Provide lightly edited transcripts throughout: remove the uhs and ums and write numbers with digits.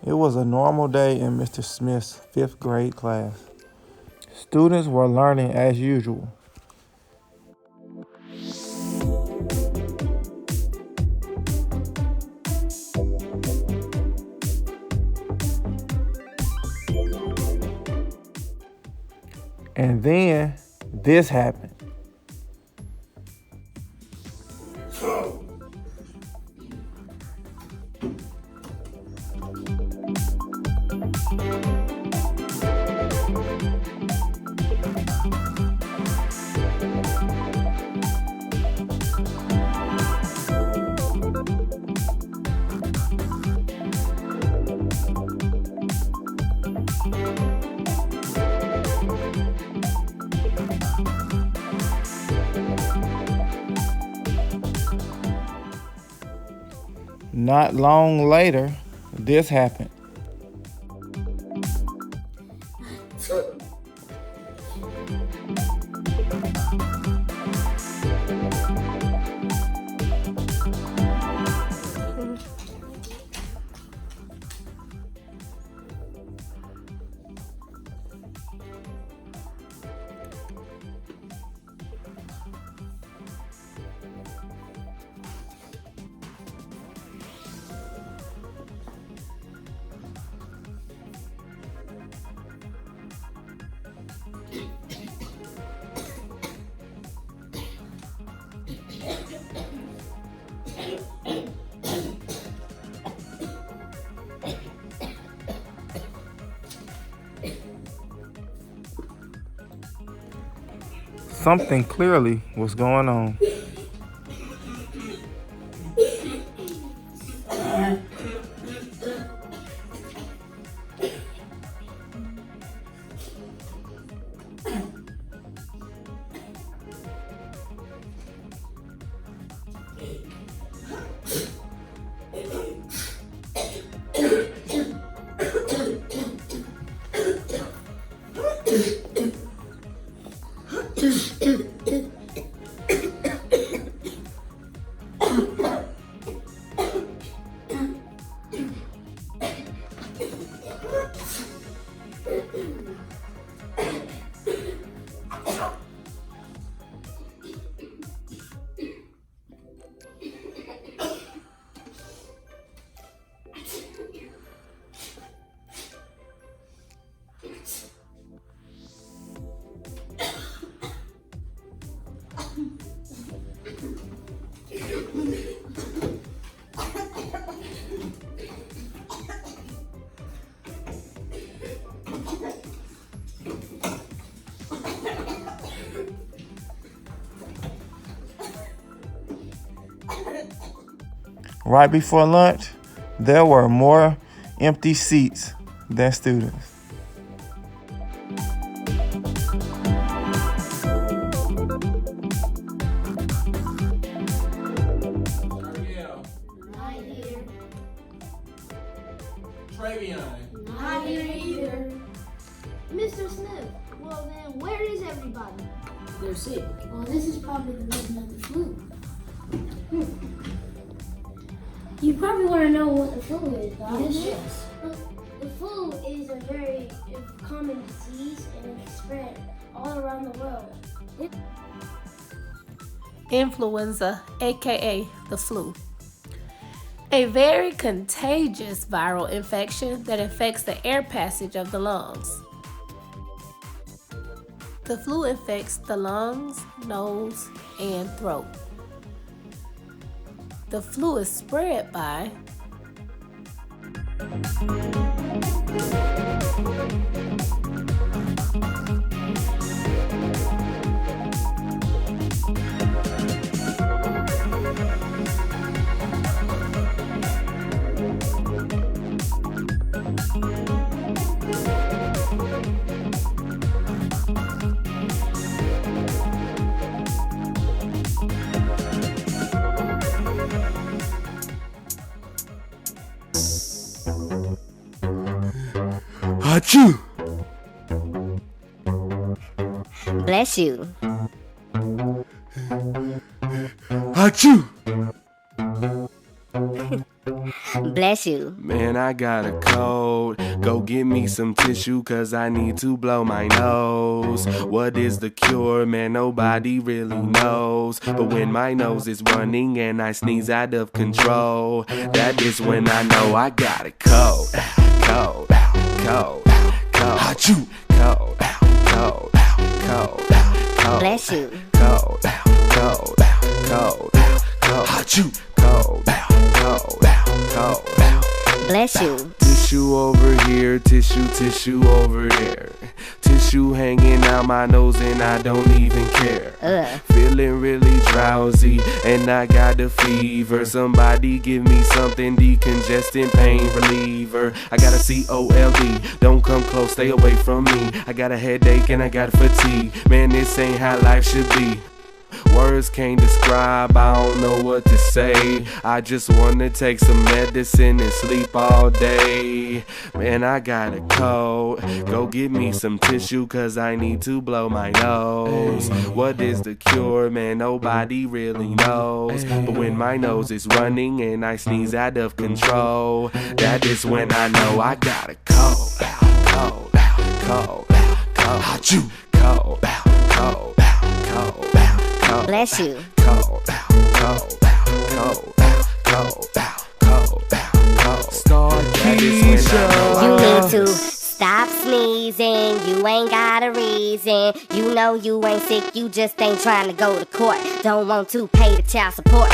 It was a normal day in Mr. Smith's fifth grade class. Students were learning as usual. And then this happened. Not long later, this happened. Something clearly was going on. Right before lunch, there were more empty seats than students. Not here. Travion. Not here either. Mr. Smith, well then, where is everybody? They're sick. Well, this is probably the reason of the flu. You probably want to know what the flu is, guys. Yes. The flu is a very common disease and it's spread all around the world. Influenza, aka the flu. A very contagious viral infection that affects the air passage of the lungs. The flu infects the lungs, nose, and throat. The flu is spread by Achoo! Bless you. Achoo! Bless Bless you. Man, I got a cold. Go get me some tissue, cause I need to blow my nose. What is the cure? Man, nobody really knows. But when my nose is running and I sneeze out of control, that is when I know I got a cold. Cold, cold, cold. Achoo. Cold, cold, cold, cold. Bless you. Cold, cold, cold, cold. Achoo. Cold, cold, cold. Bless you. Tissue over here, tissue over there. Tissue hanging out my nose and I don't even care. Feeling really drowsy and I got a fever. Somebody give me something decongesting, pain reliever. I got a COLD, don't come close, stay away from me. I got a headache and I got fatigue. Man, this ain't how life should be. Words can't describe, I don't know what to say. I just wanna take some medicine and sleep all day. Man, I got a cold. Go get me some tissue, cause I need to blow my nose. What is the cure? Man, nobody really knows. But when my nose is running and I sneeze out of control, that is when I know I got a cold. Cold, cold, cold, achoo. Cold, cold, cold. Bless you. Cold, cold, cold, cold, cold, cold. Star Keisha. You need to stop sneezing. You ain't got a reason. You know you ain't sick. You just ain't trying to go to court. Don't want to pay the child support.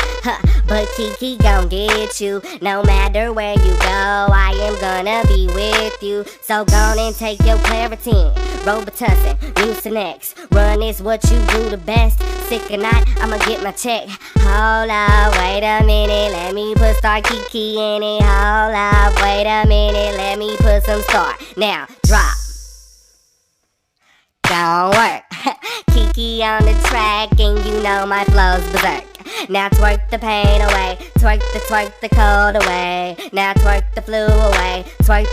But Kiki gon' get you. No matter where you go, I am gonna be with you. So go on and take your Claritin, Robitussin, Mucinex. Run is what you do the best. Sick or not, I'ma get my check. Hold up, wait a minute, let me put Star Kiki in it. Hold up, wait a minute, let me put some Star. Now, drop. Don't work. Kiki on the track, and you know my flow's berserk. Now twerk the pain away, twerk the cold away. Now twerk the flu away, twerk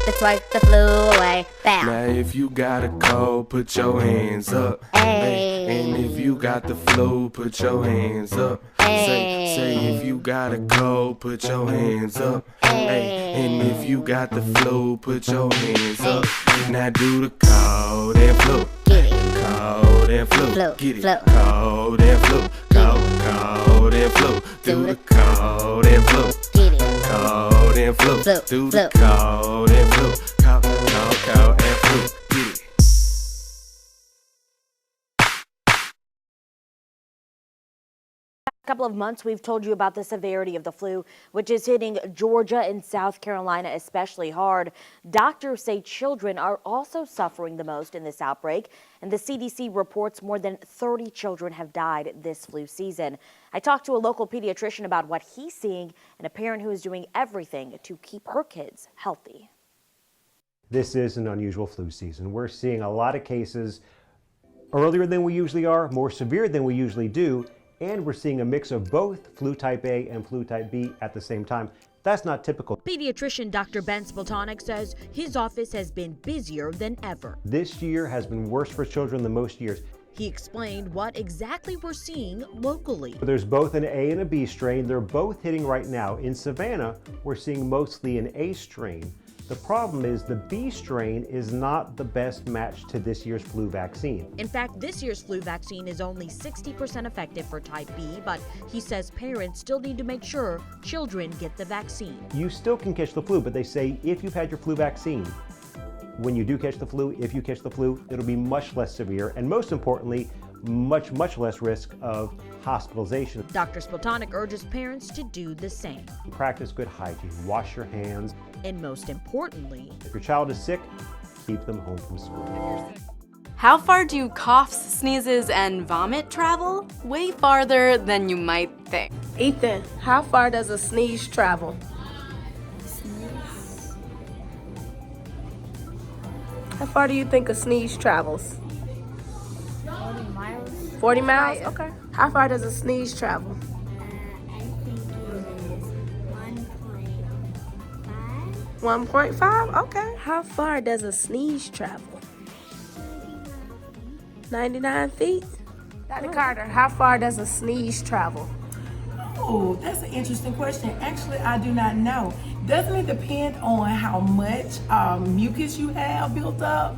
the flu away. Bow. Now if you got a cold, put your hands up. Hey. And if you got the flu, put your hands up. Say if you got a cold, put your hands up. Hey. And if you got the flu, put your hands up. Now do the cold and flu. Get it. Cold and flu. Flu. Get it. Flu. Cold and flu. Cold and flu. Do the cold and flu. Get it. Cold and flu. Flu. Do Flu. the cold and flu. Cold and flu. Get it. Couple of months we've told you about the severity of the flu, which is hitting Georgia and South Carolina especially hard. Doctors say children are also suffering the most in this outbreak, and the CDC reports more than 30 children have died this flu season. I talked to a local pediatrician about what he's seeing and a parent who is doing everything to keep her kids healthy. This is an unusual flu season. We're seeing a lot of cases earlier than we usually are, more severe than we usually do, and we're seeing a mix of both flu type A and flu type B at the same time. That's not typical. Pediatrician Dr. Ben Spoltonic says his office has been busier than ever. This year has been worse for children than most years. He explained what exactly we're seeing locally. There's both an A and a B strain. They're both hitting right now. In Savannah, we're seeing mostly an A strain. The problem is the B strain is not the best match to this year's flu vaccine. In fact, this year's flu vaccine is only 60% effective for type B, but he says parents still need to make sure children get the vaccine. You still can catch the flu, but they say if you've had your flu vaccine, when you do catch the flu, if you catch the flu, it'll be much less severe, and most importantly, much less risk of hospitalization. Dr. Spoltonic urges parents to do the same. Practice good hygiene, wash your hands. And most importantly, if your child is sick, keep them home from school. How far do coughs, sneezes, and vomit travel? Way farther than you might think. Ethan, how far does a sneeze travel? How far do you think a sneeze travels? 40 miles. 40 miles? Okay. How far does a sneeze travel? I think it is 1.5. 1.5? Okay. How far does a sneeze travel? 99 feet? Dr. Carter, how far does a sneeze travel? Oh, that's an interesting question. Actually, I do not know. Doesn't it depend on how much mucus you have built up,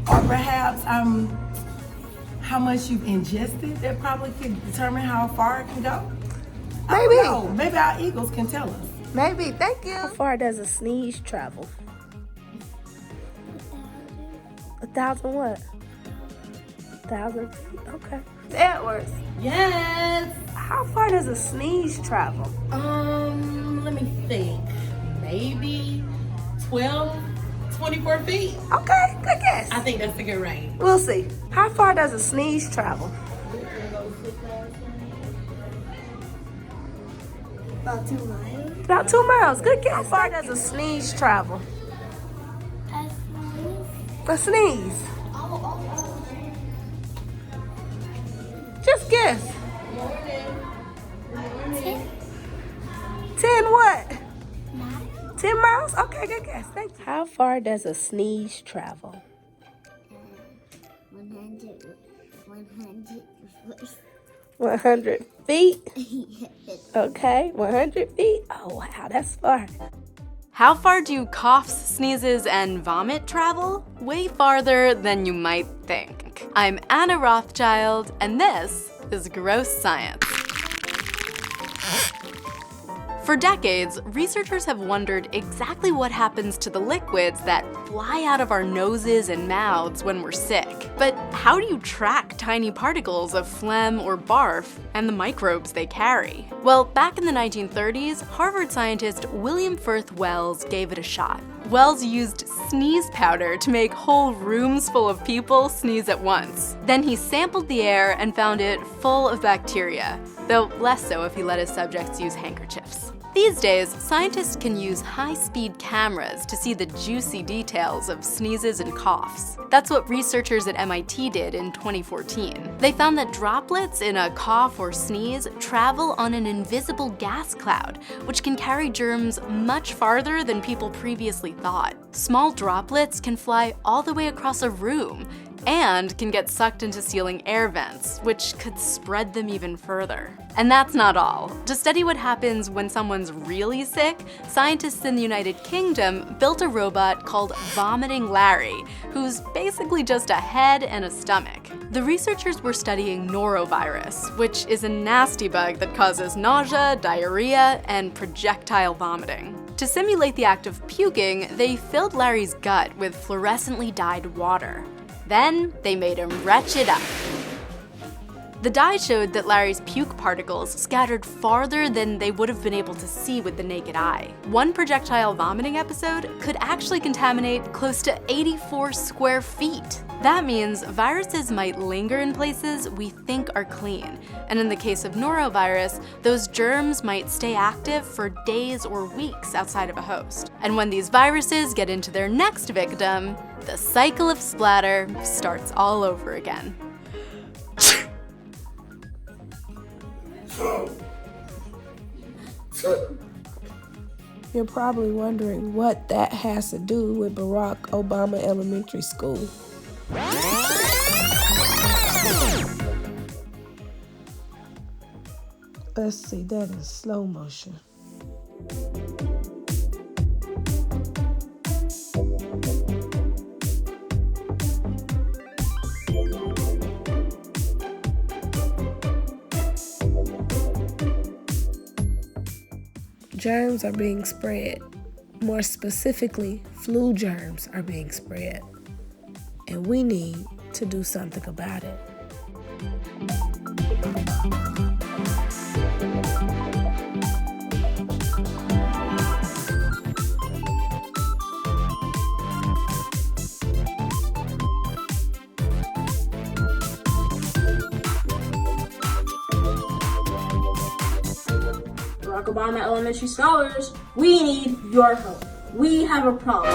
or perhaps how much you've ingested? That probably could determine how far it can go. Maybe. Maybe our eagles can tell us. Maybe. Thank you. How far does a sneeze travel? 1,000 what? 1,000 feet? Okay. Edwards. Yes. How far does a sneeze travel? Let me think. Maybe 12, 24 feet. Okay, good guess. I think that's a good range. We'll see. How far does a sneeze travel? About 2 miles. About 2 miles. Good guess. How far does a sneeze travel? A sneeze. Just guess. 10 what? 10 miles? Okay, good guess. Thank you. How far does a sneeze travel? 100 feet? Okay, 100 feet? Oh, wow, that's far. How far do coughs, sneezes, and vomit travel? Way farther than you might think. I'm Anna Rothschild, and this is Gross Science. For decades, researchers have wondered exactly what happens to the liquids that fly out of our noses and mouths when we're sick. But how do you track tiny particles of phlegm or barf and the microbes they carry? Well, back in the 1930s, Harvard scientist William Firth Wells gave it a shot. Wells used sneeze powder to make whole rooms full of people sneeze at once. Then he sampled the air and found it full of bacteria, though less so if he let his subjects use handkerchiefs. These days, scientists can use high-speed cameras to see the juicy details of sneezes and coughs. That's what researchers at MIT did in 2014. They found that droplets in a cough or sneeze travel on an invisible gas cloud, which can carry germs much farther than people previously thought. Small droplets can fly all the way across a room, and can get sucked into ceiling air vents, which could spread them even further. And that's not all. To study what happens when someone's really sick, scientists in the United Kingdom built a robot called Vomiting Larry, who's basically just a head and a stomach. The researchers were studying norovirus, which is a nasty bug that causes nausea, diarrhea, and projectile vomiting. To simulate the act of puking, they filled Larry's gut with fluorescently dyed water. Then they made him retch it up. The dye showed that Larry's puke particles scattered farther than they would have been able to see with the naked eye. One projectile vomiting episode could actually contaminate close to 84 square feet. That means viruses might linger in places we think are clean. And in the case of norovirus, those germs might stay active for days or weeks outside of a host. And when these viruses get into their next victim, the cycle of splatter starts all over again. You're probably wondering what that has to do with Barack Obama Elementary School. Let's see that in slow motion. Germs are being spread. More specifically, flu germs are being spread. And we need to do something about it. Barack Obama Elementary Scholars, we need your help. We have a problem.